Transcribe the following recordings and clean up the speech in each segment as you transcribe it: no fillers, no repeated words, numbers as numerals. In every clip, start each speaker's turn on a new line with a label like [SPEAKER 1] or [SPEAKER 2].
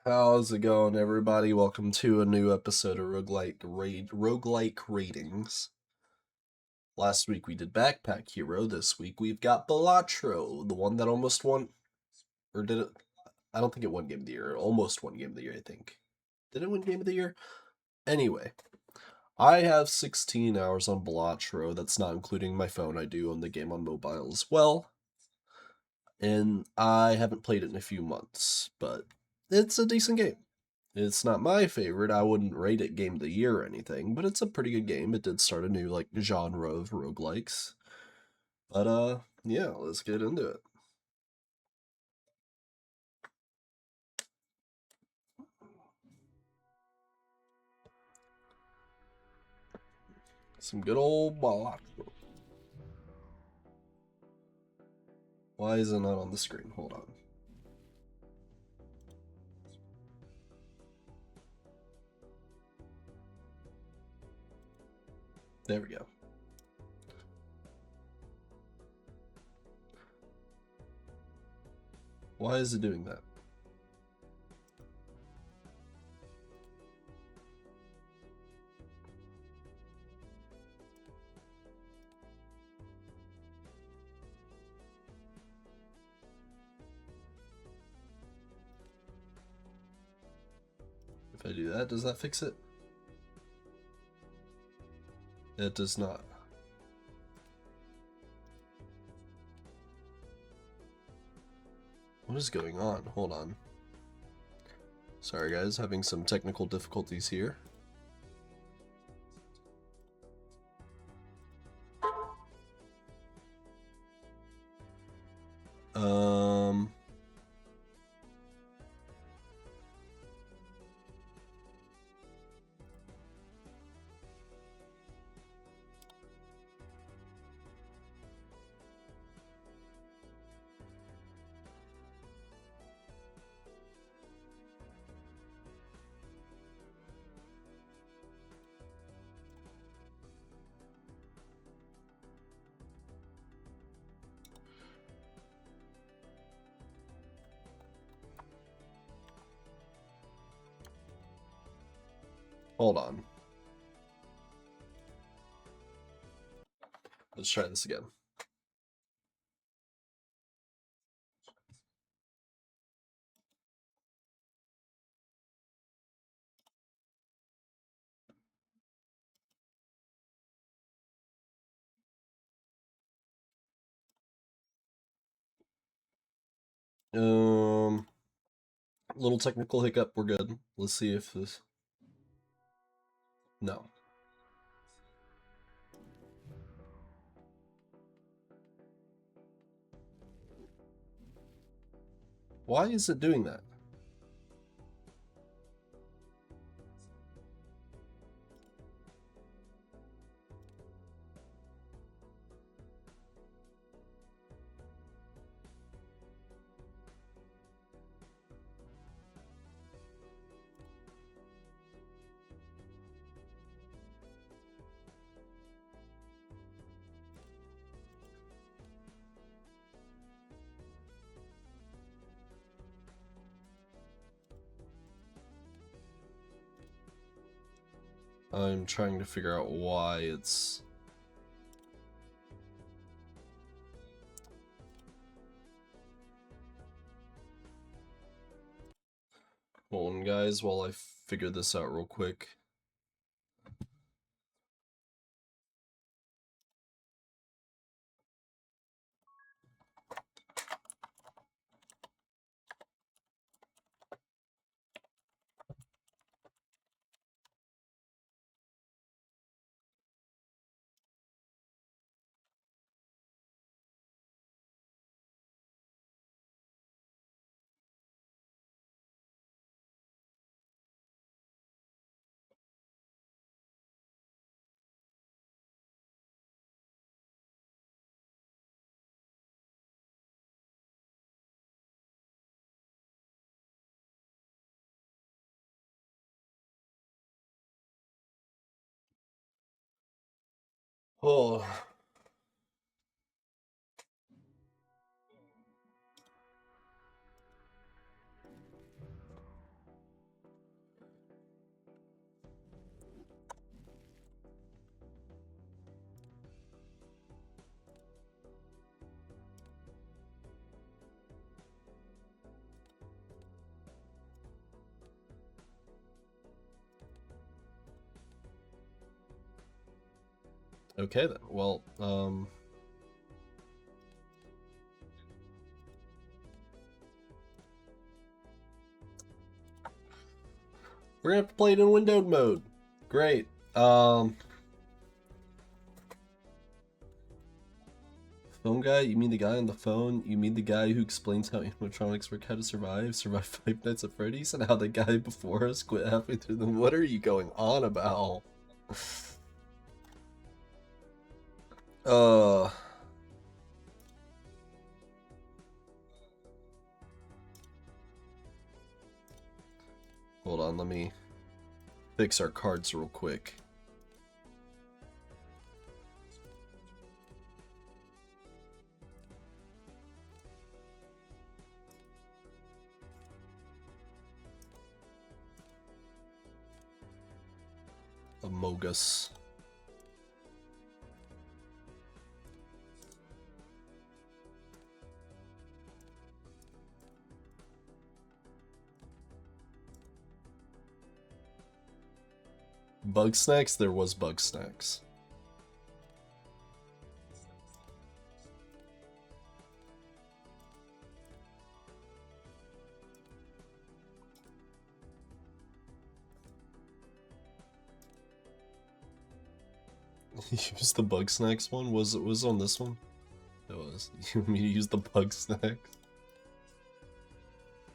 [SPEAKER 1] How's it going, everybody? Welcome to a new episode of roguelike ratings. Last week we did Backpack Hero. This week we've got Balatro, the one that almost won, or did it? I don't think it won Game of the Year. It almost won Game of the Year, I think. Did it win Game of the Year? Anyway, I have 16 hours on Balatro. That's not including my phone. I do own the game on mobile as well. And I haven't played it in a few months, but it's a decent game. It's not my favorite. I wouldn't rate it game of the year or anything, but it's a pretty good game. It did start a new genre of roguelikes. But yeah, let's get into it. Some good old block. Why is it not on the screen? Hold on. There we go. Why is it doing that? If I do that, does that fix it? It does not. What is going on? Hold on. Sorry guys, having some technical difficulties here. Um Hold on. Let's try this again. Little technical hiccup, we're good. Let's see if this... No. Why is it doing that? I'm trying to figure out why it's... Hold on, guys, while I figure this out real quick. Oh. Okay then. Well, we're gonna have to play it in windowed mode. Great. Phone guy? You mean the guy on the phone? You mean the guy who explains how animatronics work, how to survive Five Nights at Freddy's, and how the guy before us quit halfway through them? What are you going on about? Hold on, let me fix our cards real quick. Amogus. Bug snacks? There was bug snacks. Use the bug snacks one? Was it on this one? It was. You mean to use the bug snacks?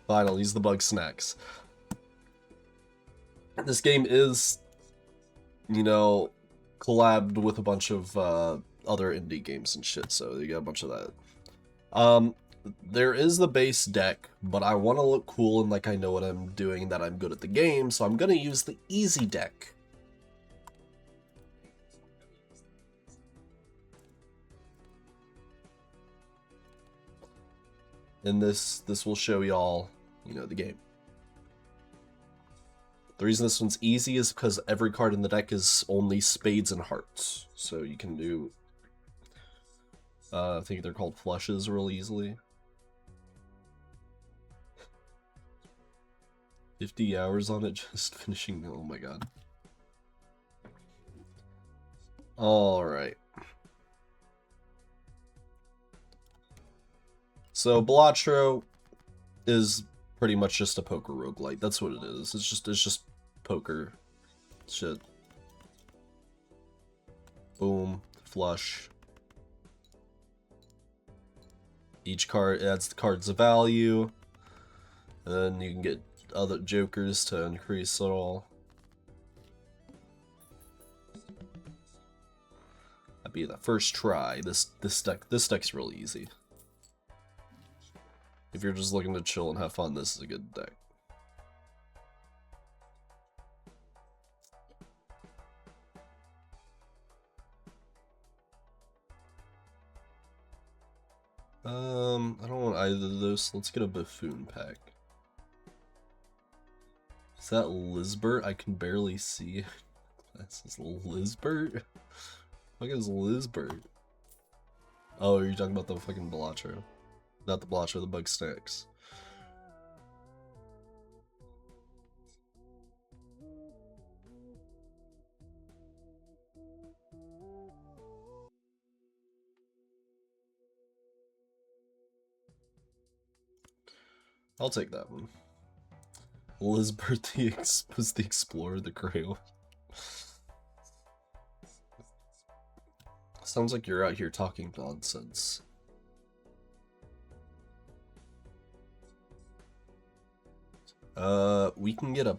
[SPEAKER 1] Fine, I'll use the bug snacks. This game is, you know, collabed with a bunch of other indie games and shit, so you got a bunch of that. There is the base deck, but I want to look cool and like I know what I'm doing, that I'm good at the game, so I'm gonna use the easy deck. And this will show y'all, you know, the game. The reason this one's easy is because every card in the deck is only spades and hearts. So you can do, I think they're called flushes real easily. 50 hours on it just finishing, oh my god. Alright. So Balatro is pretty much just a poker roguelite. That's what it is. It's just poker shit. Boom, flush. Each card adds the cards of value, and then you can get other jokers to increase it all. That'd be the first try. This deck's really easy. If you're just looking to chill and have fun, this is a good deck. I don't want either of those, so let's get a buffoon pack. Is that Lizbert? I can barely see. This is Lizbert? What is Lizbert? Oh, are you talking about the fucking Balatro? Not the Balatro, the bug snacks. I'll take that one. Lizbert was the explorer, the Grail. Sounds like you're out here talking nonsense. We can get a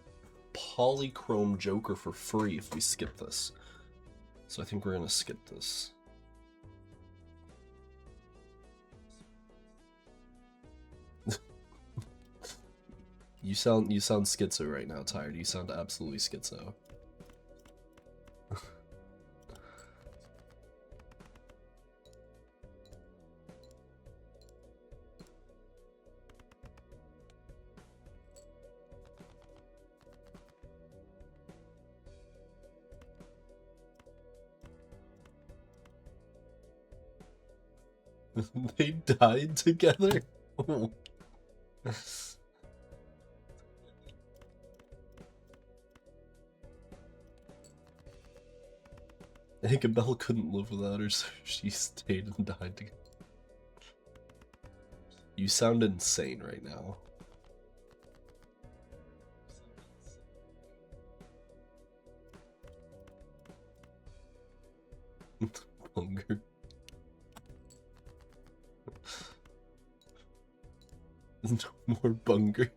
[SPEAKER 1] polychrome Joker for free if we skip this. So I think we're gonna skip this. You sound schizo right now, Tired. You sound absolutely schizo. They died together? Belle couldn't live without her, so she stayed and died together. You sound insane right now. Hunger. No more bunger.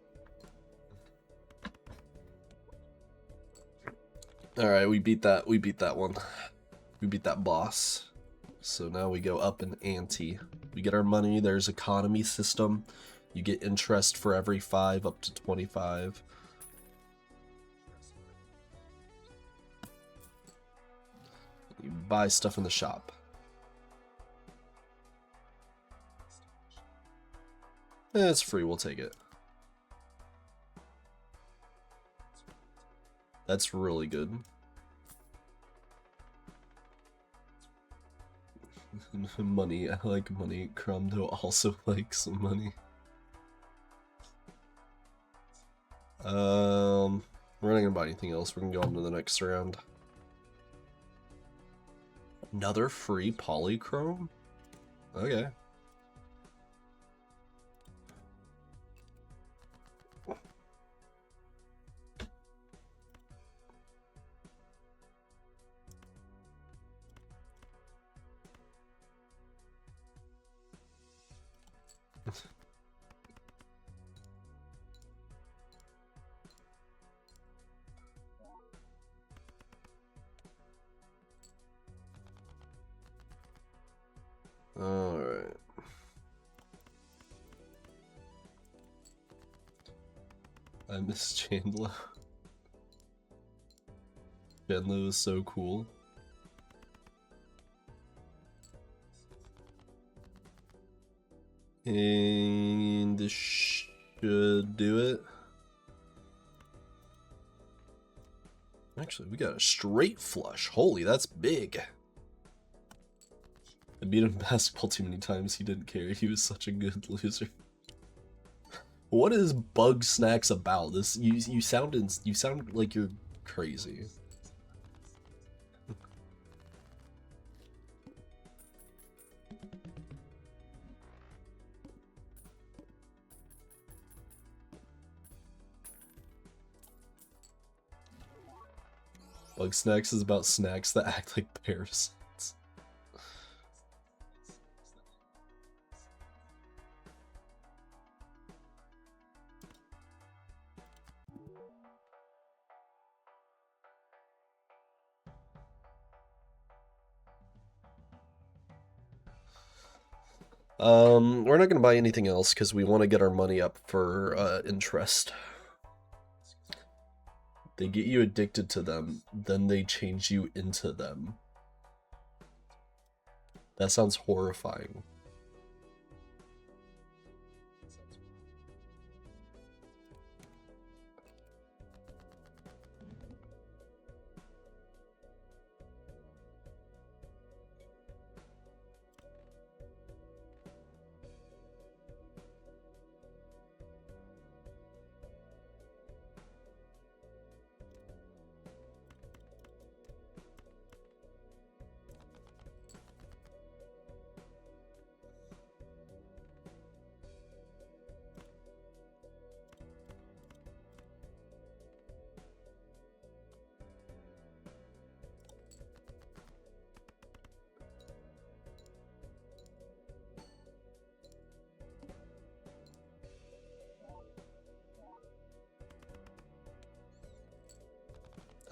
[SPEAKER 1] Alright, we beat that one. We beat that boss. So now we go up in ante. We get our money, there's economy system. You get interest for every 5 up to 25. You buy stuff in the shop. It's free, we'll take it. That's really good. Money, I like money. Cromdo also likes money. We're not gonna buy anything else. We're gonna go on to the next round. Another free polychrome? Okay. Alright. I miss Chandler. Chandler was so cool. And this should do it. Actually, we got a straight flush. Holy, that's big. I beat him in basketball too many times. He didn't care. He was such a good loser. What is Bug Snacks about? This you sound like you're crazy. Bug Snacks is about snacks that act like parasites. We're not gonna buy anything else because we want to get our money up for interest. They get you addicted to them, then they change you into them. That sounds horrifying.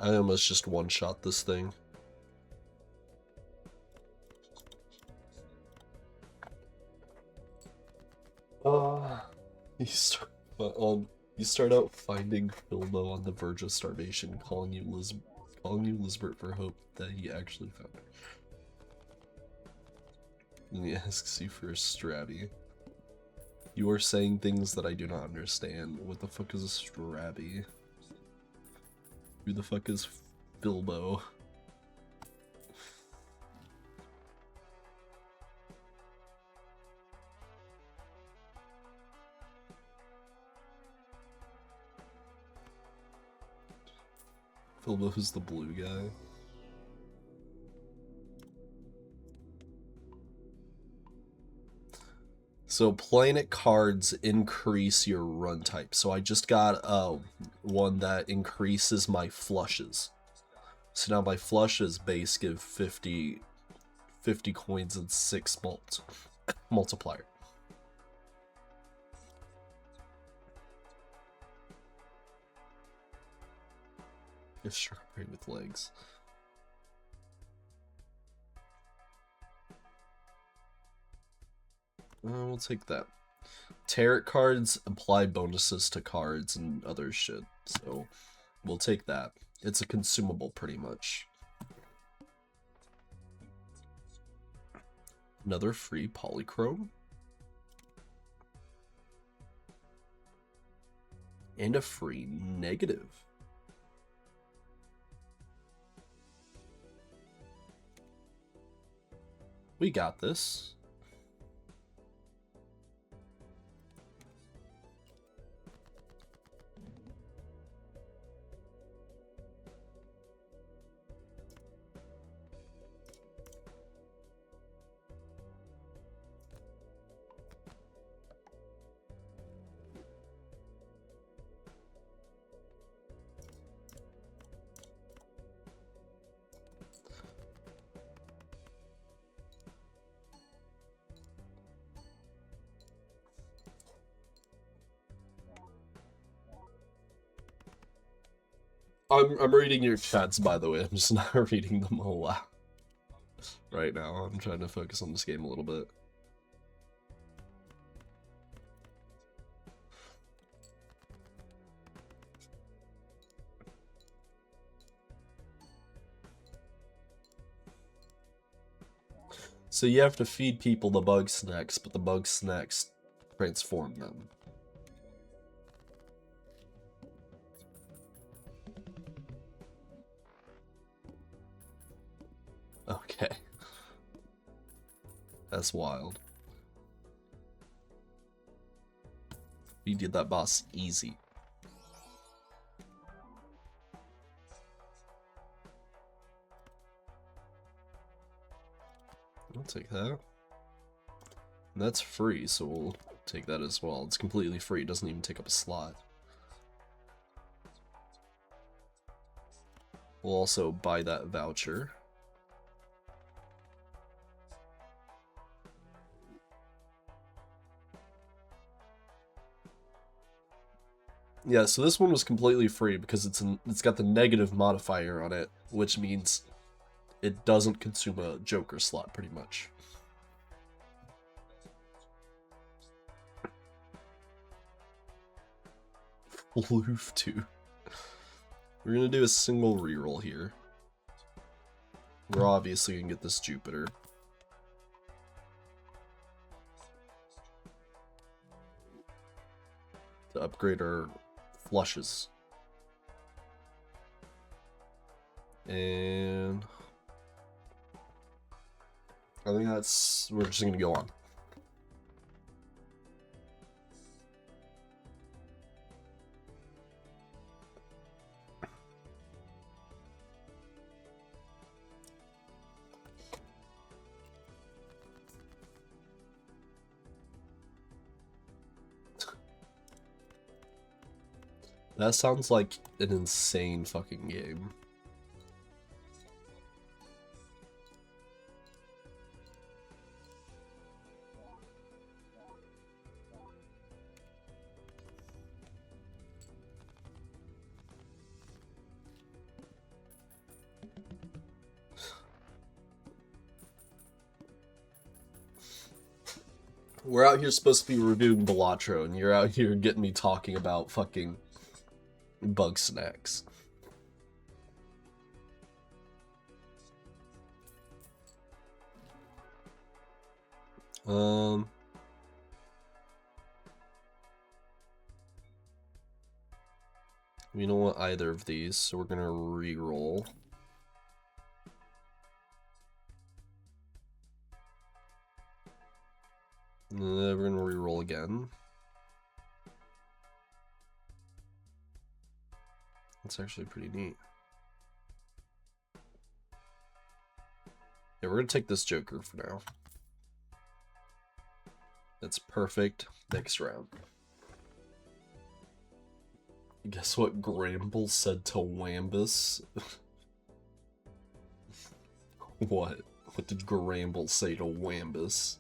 [SPEAKER 1] I almost just one-shot this thing. You start out finding Filmo on the verge of starvation, calling you Lisbert for hope that he actually found her. And he asks you for a strabby. You are saying things that I do not understand. What the fuck is a strabby? Who the fuck is Filbo? Filbo is the blue guy. So planet cards increase your run type. So I just got one that increases my flushes. So now my flushes base give 50 coins and 6 multiplier. It's strawberry with legs. We'll take that. Tarot cards apply bonuses to cards and other shit, so we'll take that. It's a consumable pretty much. Another free polychrome. And a free negative. We got this. I'm reading your chats, by the way. I'm just not reading them all out right now. I'm trying to focus on this game a little bit. So you have to feed people the bug snacks, but the bug snacks transform them. Okay. That's wild. We did that boss easy. I'll take that. And that's free, so we'll take that as well. It's completely free, it doesn't even take up a slot. We'll also buy that voucher. Yeah, so this one was completely free because it's got the negative modifier on it, which means it doesn't consume a Joker slot, pretty much. Floof 2. We're gonna do a single reroll here. We're obviously gonna get this Jupiter. To upgrade our flushes. And I think we're just gonna go on. That sounds like an insane fucking game. We're out here supposed to be reviewing Balatro, and you're out here getting me talking about fucking bug snacks. We don't want either of these, so we're gonna re-roll. We're gonna re-roll again. That's actually pretty neat. Yeah, we're gonna take this Joker for now. That's perfect. Next round. Guess what Gramble said to Wambus? What? What did Gramble say to Wambus?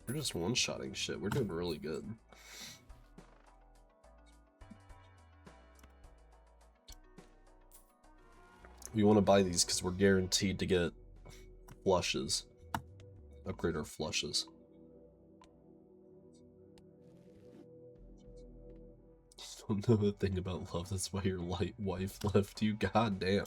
[SPEAKER 1] We're just one-shotting shit. We're doing really good. We want to buy these because we're guaranteed to get flushes. Upgrade our flushes. You don't know a thing about love, that's why your light wife left you. God damn.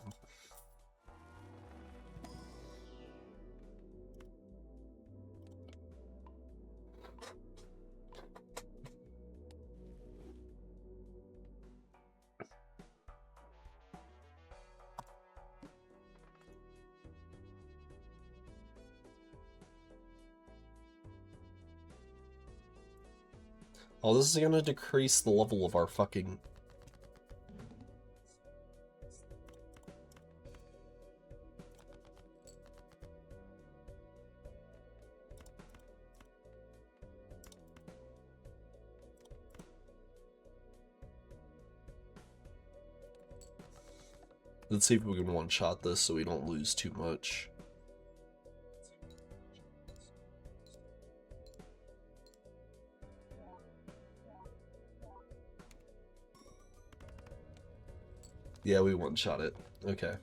[SPEAKER 1] Oh, this is gonna decrease the level of our fucking... Let's see if we can one-shot this so we don't lose too much. Yeah, we one-shot it. Okay.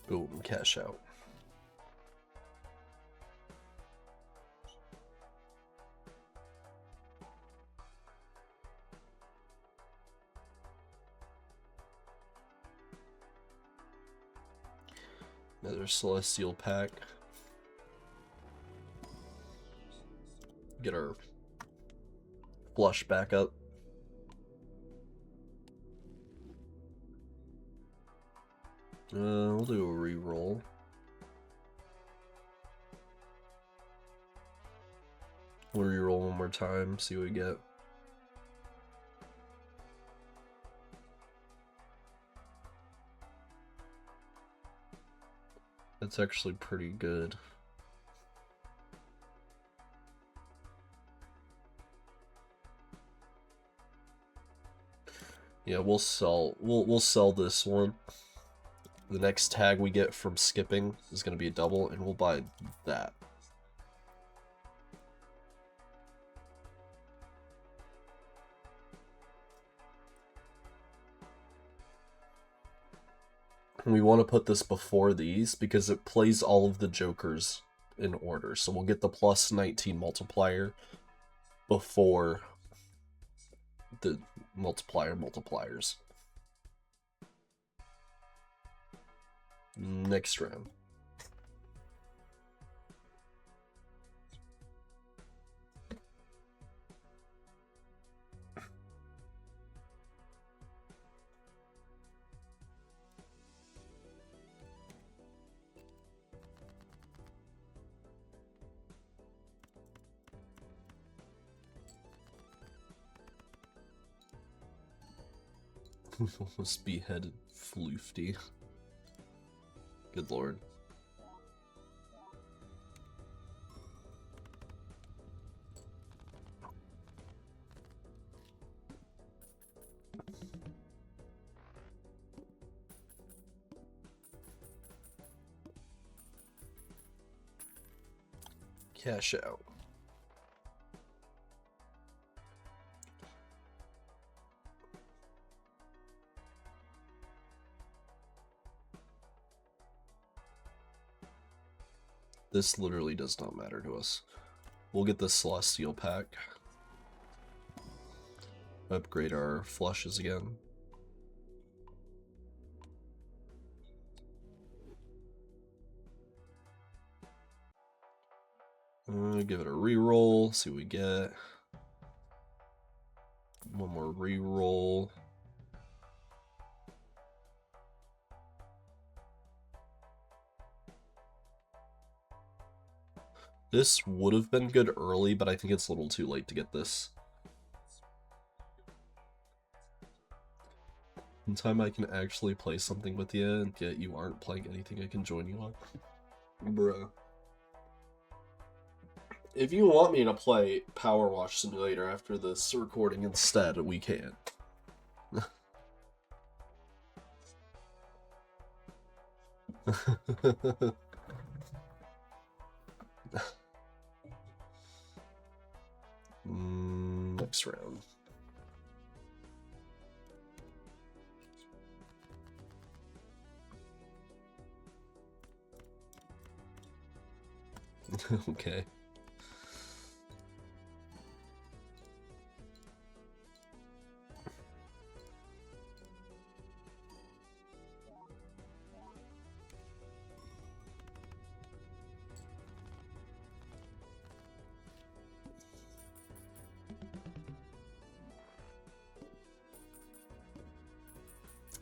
[SPEAKER 1] Boom, cash out. Another Celestial pack. Get our flush back up. We'll do a reroll. We'll reroll one more time, see what we get. That's actually pretty good. Yeah, we'll sell this one. The next tag we get from skipping is going to be a double, and we'll buy that. And we want to put this before these because it plays all of the jokers in order. So we'll get the plus 19 multiplier before the multipliers. Next round. Almost beheaded Floofty. Good lord. Cash out. This literally does not matter to us. We'll get the Celestial pack. Upgrade our flushes again. Give it a reroll, see what we get. One more reroll. This would have been good early, but I think it's a little too late to get this. In time I can actually play something with you, and yet you aren't playing anything I can join you on. Bruh. If you want me to play Power Wash Simulator after this recording instead, we can. Next round. Okay.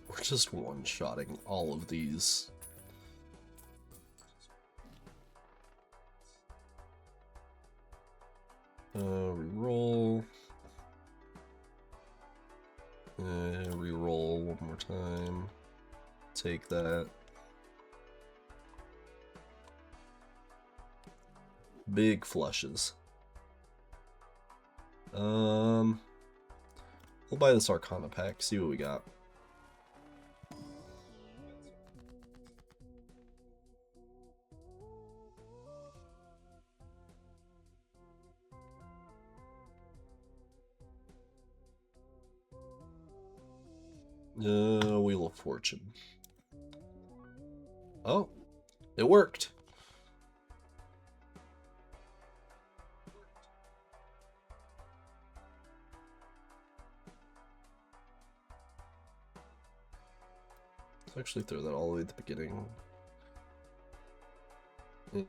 [SPEAKER 1] We're just one-shotting all of these. Reroll. Reroll one more time. Take that. Big flushes. We'll buy this Arcana pack, see what we got. Wheel of Fortune. Oh, it worked. Let's actually throw that all the way at the beginning.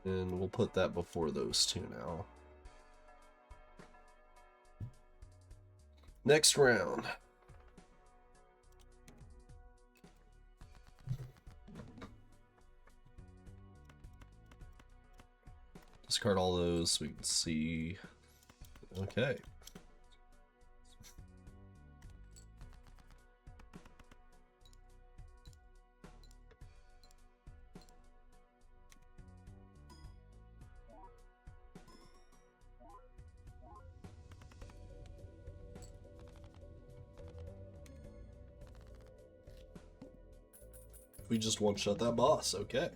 [SPEAKER 1] And we'll put that before those two now. Next round. Discard all those so we can see. Okay. We just one-shot that boss, okay.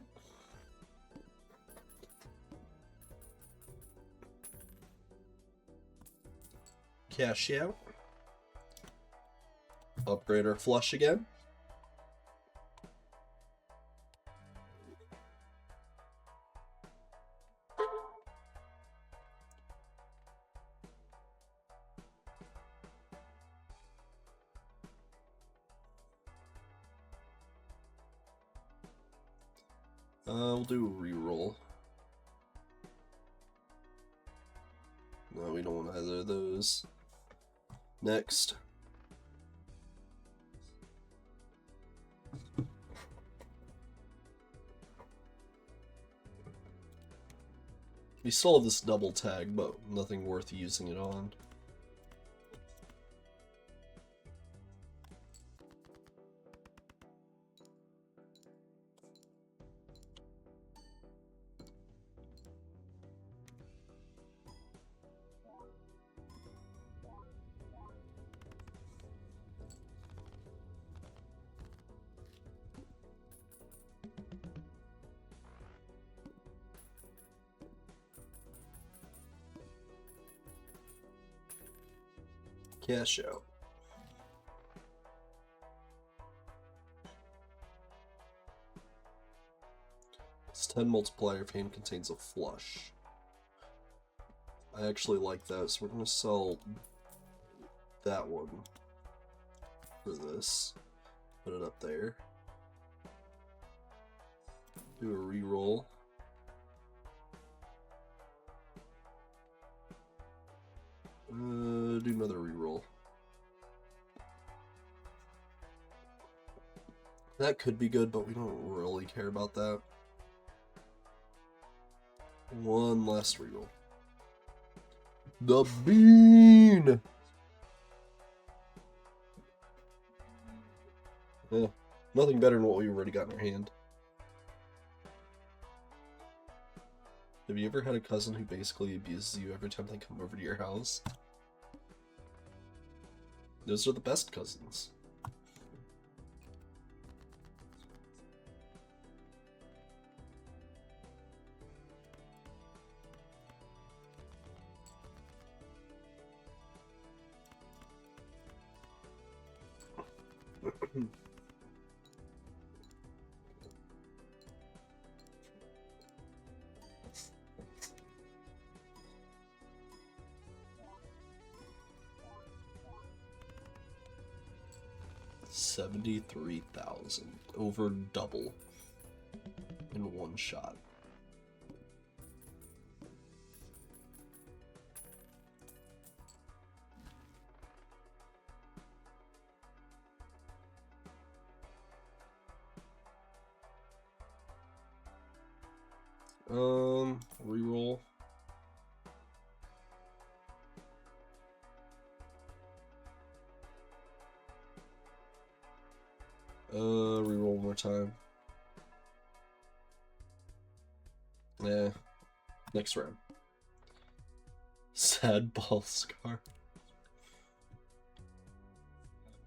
[SPEAKER 1] Cash out. Upgrade our flush again. We'll do a reroll. No, we don't want either of those. Next. We still have this double tag, but nothing worth using it on. Cash out. This 10 multiplier if hand contains a flush. I actually like that, so we're going to sell that one for this. Put it up there. Do a reroll. Do another reroll. That could be good, but we don't really care about that. One last reroll. The bean! Yeah, nothing better than what we've already got in our hand. Have you ever had a cousin who basically abuses you every time they come over to your house? Those are the best cousins. $73,000, over double in one shot. Reroll. Reroll one more time. Yeah. Next round. Sad ball scar.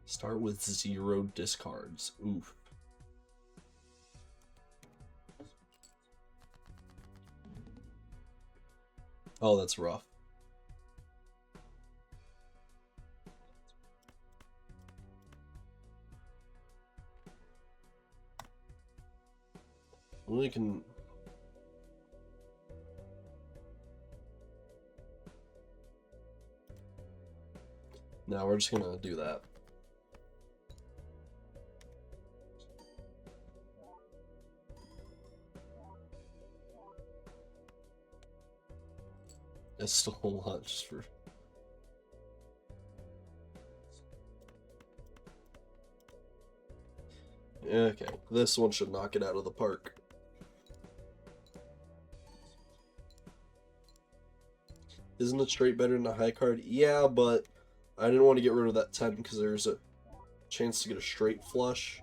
[SPEAKER 1] Start with 0 discards. Oof. Oh, that's rough. We can... No, we're just gonna do that. It's still a lot just for... Okay, this one should knock it out of the park. Isn't a straight better than a high card? Yeah, but I didn't want to get rid of that 10 because there's a chance to get a straight flush.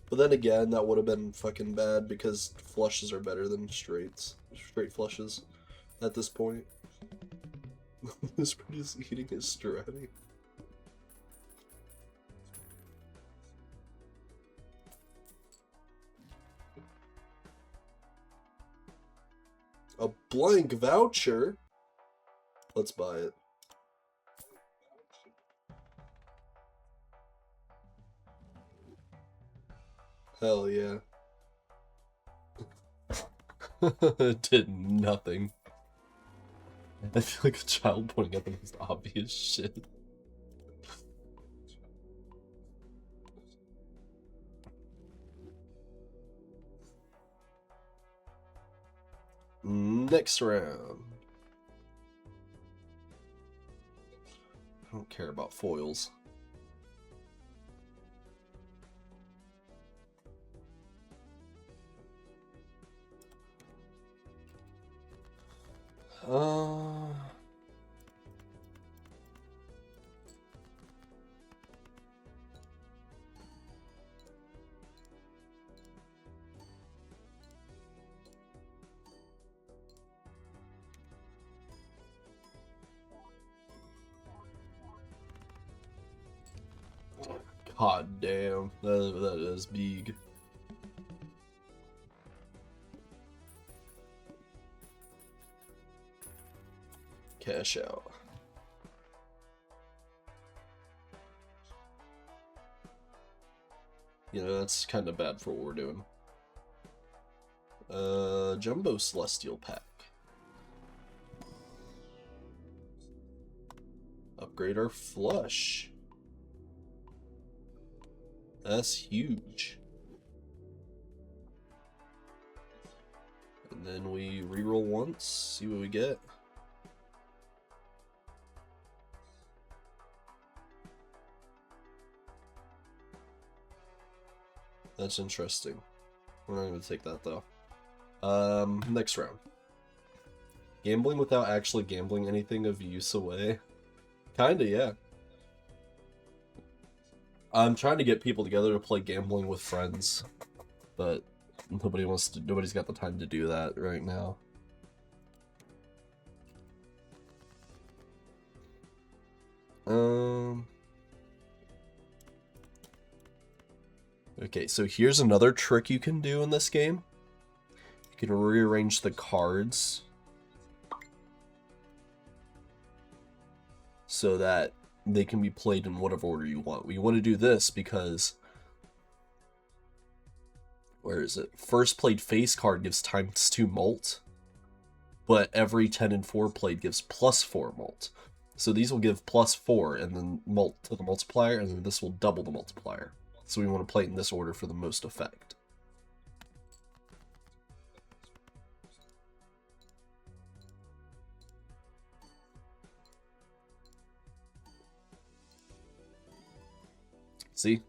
[SPEAKER 1] But then again, that would have been fucking bad because flushes are better than straight flushes at this point. This is eating his strati. A blank voucher? Let's buy it. Hell yeah. It did nothing. I feel like a child pointing at the most obvious shit. Next round. I don't care about foils. God damn, that is big. Cash out. You know, that's kind of bad for what we're doing. Jumbo Celestial Pack. Upgrade our flush. That's huge. And then we reroll once, see what we get. That's interesting. We're not going to take that though. Next round. Gambling without actually gambling anything of use away. Kinda, yeah. I'm trying to get people together to play gambling with friends, but nobody's got the time to do that right now. Okay, so here's another trick you can do in this game. You can rearrange the cards so that they can be played in whatever order you want. We want to do this because, where is it? First played face card gives ×2 mult, but every 10 and 4 played gives +4 mult. So these will give +4 and then mult to the multiplier, and then this will double the multiplier. So we want to play it in this order for the most effect. See?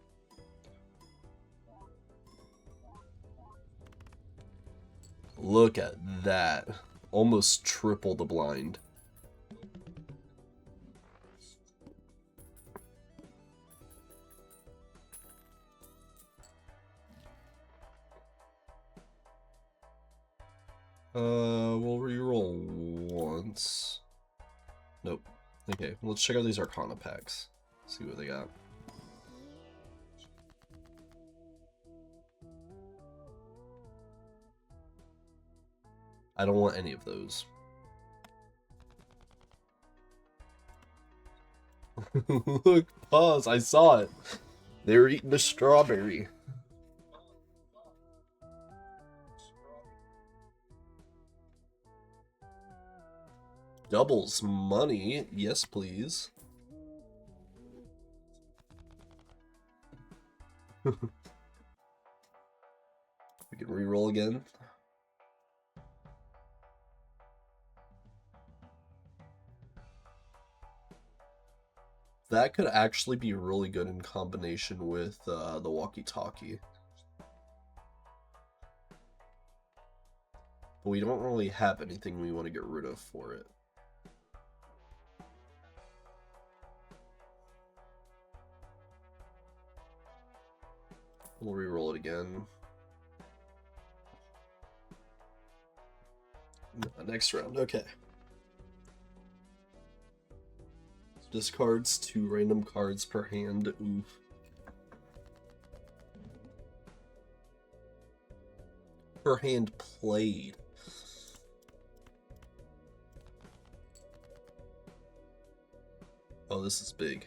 [SPEAKER 1] Look at that. Almost triple the blind. We'll reroll once. Nope. Okay, let's check out these Arcana packs. See what they got. I don't want any of those. Look, pause, I saw it. They were eating a strawberry. Doubles money, yes please. We can reroll again. That could actually be really good in combination with the walkie-talkie. But we don't really have anything we want to get rid of for it. We'll re-roll it again. Next round, okay. Discards 2 random cards per hand. Oof. Per hand played. Oh, this is big.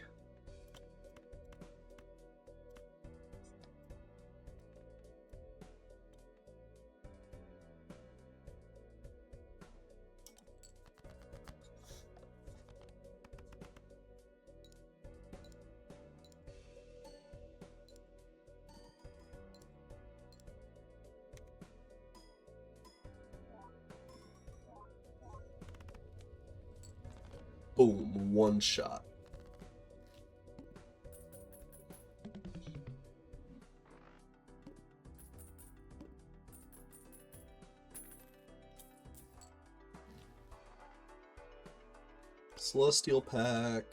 [SPEAKER 1] Boom, one shot. Celestial pack.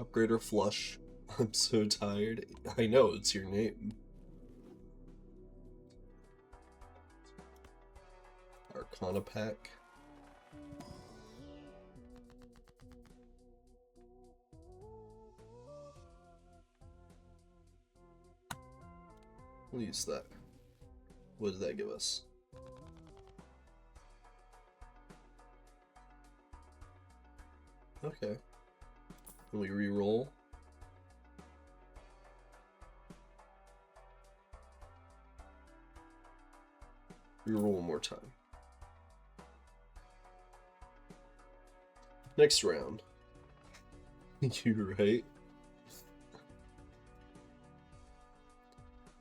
[SPEAKER 1] Upgrade or flush. I'm so tired. I know, it's your name. Arcana pack. We'll use that. What did that give us? Okay. And we re-roll. Reroll one more time. Next round. You're right.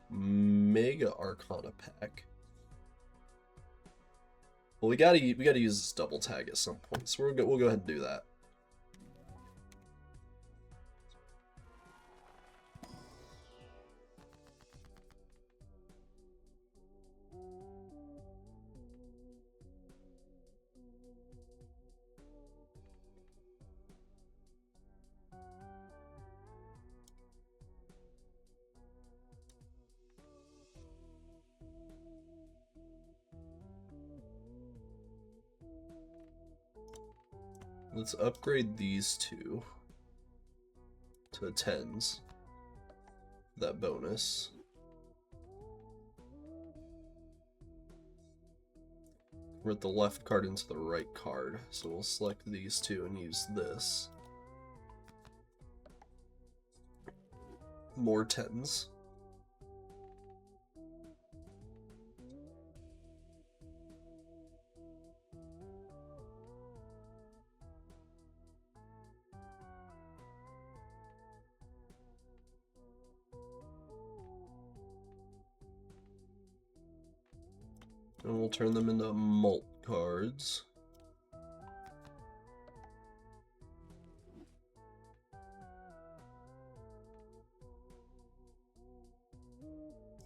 [SPEAKER 1] Mega Arcana pack. Well, we gotta use this double tag at some point, so we'll go ahead and do that. Let's upgrade these two to 10s. That bonus. Convert the left card into the right card. So we'll select these two and use this. More 10s. And we'll turn them into mult cards.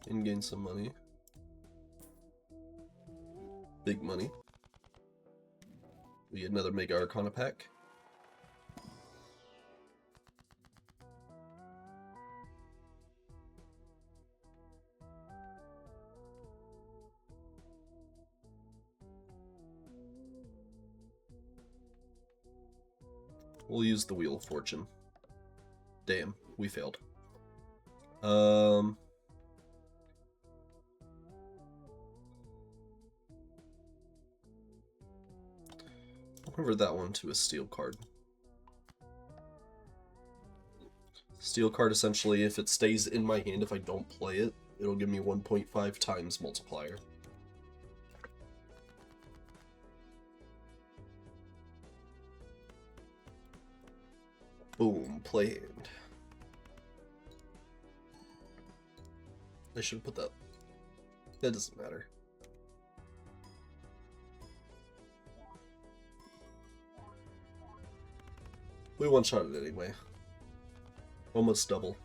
[SPEAKER 1] And gain some money. Big money. We get another Mega Arcana pack. We'll use the Wheel of Fortune. Damn, we failed. I'll convert that one to a steel card. Steel card, essentially, if it stays in my hand, if I don't play it, it'll give me 1.5 times multiplier. Boom, play hand. I should put that. That doesn't matter. We one-shot it anyway. Almost double.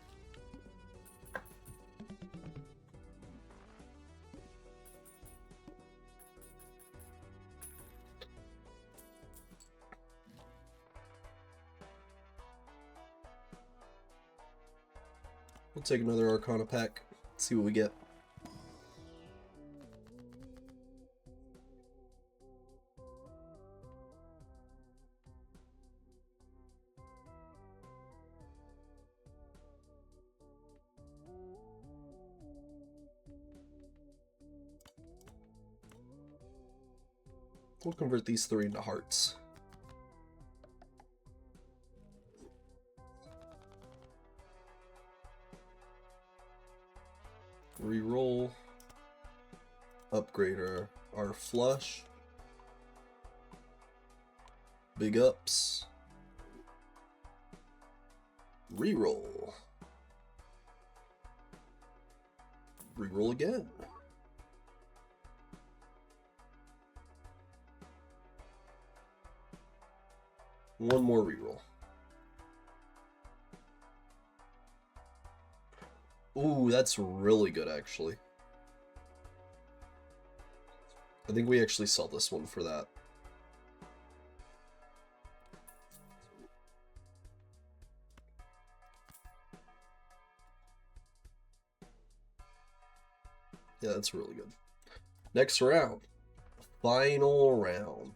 [SPEAKER 1] We'll take another Arcana pack, see what we get. We'll convert these three into hearts. Reroll. Upgrade our flush. Big ups. Reroll. Reroll again. One more reroll. Ooh, that's really good, actually. I think we actually sell this one for that. Yeah, that's really good. Next round. Final round.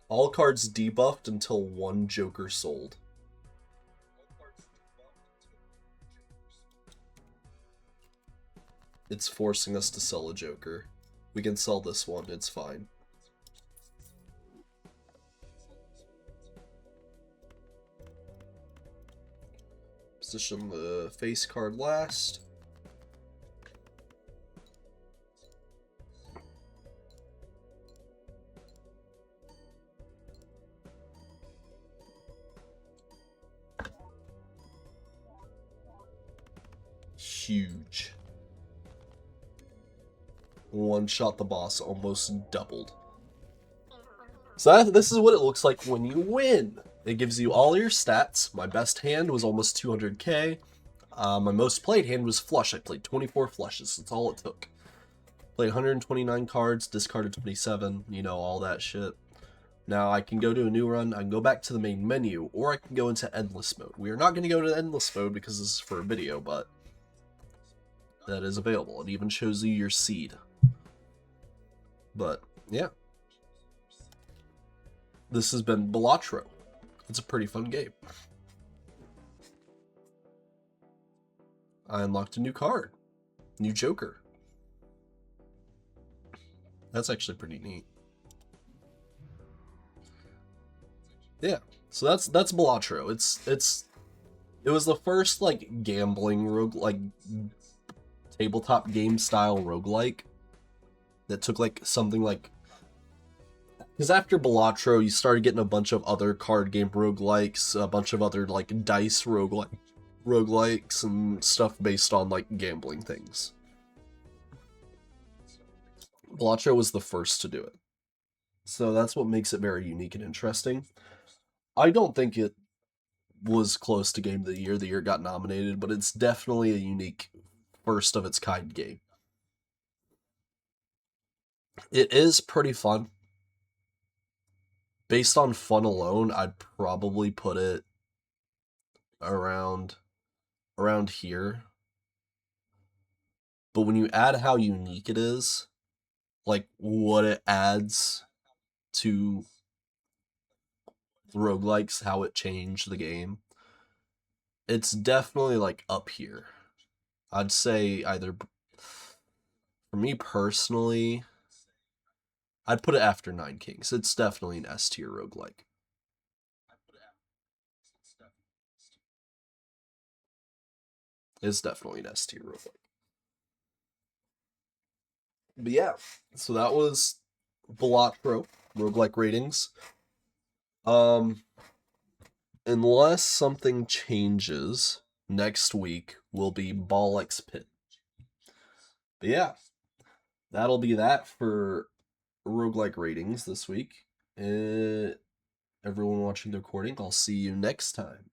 [SPEAKER 1] All cards debuffed until one Joker sold. It's forcing us to sell a Joker. We can sell this one, it's fine. Position the face card last. huge. One shot the boss almost doubled. So this is what it looks like when you win. It gives you all your stats. My best hand was almost 200k. My most played hand was flush. I played 24 flushes. That's all it took. Played 129 cards, discarded 27, you know, all that shit. Now I can go to a new run, I can go back to the main menu, or I can go into endless mode. We are not going to go to endless mode because this is for a video, but that is available. It even shows you your seed. But, yeah. This has been Balatro. It's a pretty fun game. I unlocked a new card. New Joker. That's actually pretty neat. Yeah, so that's Balatro. It was the first like gambling rogue like tabletop game style roguelike that took like something like, because after Balatro you started getting a bunch of other card game roguelikes, a bunch of other like dice roguelikes and stuff based on like gambling things. Balatro was the first to do it. So that's what makes it very unique and interesting. I don't think it was close to Game of the year it got nominated, but it's definitely a unique first of its kind game. It is pretty fun. Based on fun alone, I'd probably put it around here. But when you add how unique it is, like what it adds to roguelikes, how it changed the game, it's definitely like up here. I'd say either, for me personally, I'd put it after Nine Kings. It's definitely an S tier roguelike. It's definitely an S tier roguelike. But yeah, so that was Balatro roguelike ratings. Unless something changes, next week will be Ball X Pit. But yeah, that'll be that for roguelike ratings this week. Everyone watching the recording, I'll see you next time.